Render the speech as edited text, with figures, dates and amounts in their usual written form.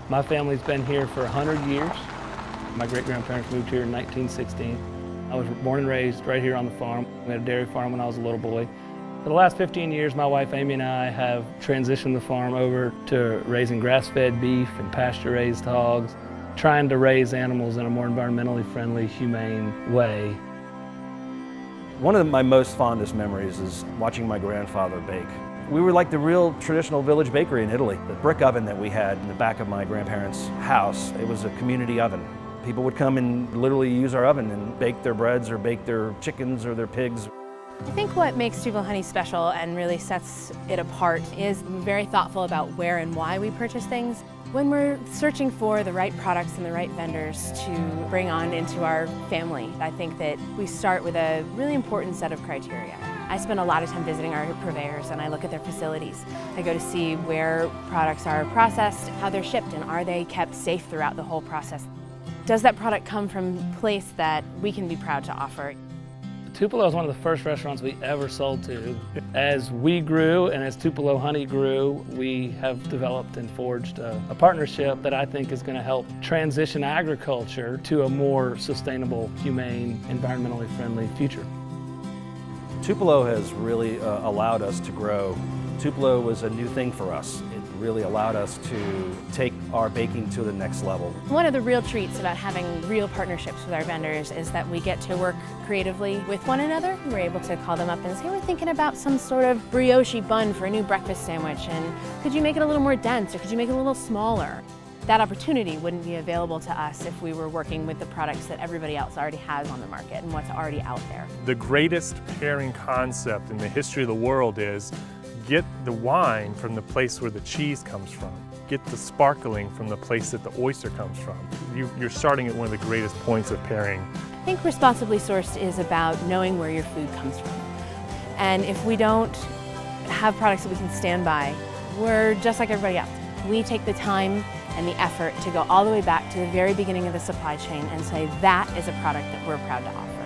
My family's been here for 100 years. My great-grandparents moved here in 1916. I was born and raised right here on the farm. We had a dairy farm when I was a little boy. For the last 15 years, my wife Amy and I have transitioned the farm over to raising grass-fed beef and pasture-raised hogs, trying to raise animals in a more environmentally friendly, humane way. One of my most fondest memories is watching my grandfather bake. We were like the real traditional village bakery in Italy. The brick oven that we had in the back of my grandparents' house, it was a community oven. People would come and literally use our oven and bake their breads or bake their chickens or their pigs. I think what makes Tupelo honey special and really sets it apart is we're very thoughtful about where and why we purchase things. When we're searching for the right products and the right vendors to bring on into our family, I think that we start with a really important set of criteria. I spend a lot of time visiting our purveyors and I look at their facilities. I go to see where products are processed, how they're shipped, and are they kept safe throughout the whole process. Does that product come from a place that we can be proud to offer? Tupelo is one of the first restaurants we ever sold to. As we grew and as Tupelo honey grew, we have developed and forged a partnership that I think is going to help transition agriculture to a more sustainable, humane, environmentally friendly future. Tupelo has really allowed us to grow. Tupelo was a new thing for us. It really allowed us to take our baking to the next level. One of the real treats about having real partnerships with our vendors is that we get to work creatively with one another. We're able to call them up and say, we're thinking about some sort of brioche bun for a new breakfast sandwich, and could you make it a little more dense, or could you make it a little smaller? That opportunity wouldn't be available to us if we were working with the products that everybody else already has on the market and what's already out there. The greatest pairing concept in the history of the world is get the wine from the place where the cheese comes from. Get the sparkling from the place that the oyster comes from. You're starting at one of the greatest points of pairing. I think responsibly sourced is about knowing where your food comes from. And if we don't have products that we can stand by, we're just like everybody else. We take the time and the effort to go all the way back to the very beginning of the supply chain and say that is a product that we're proud to offer.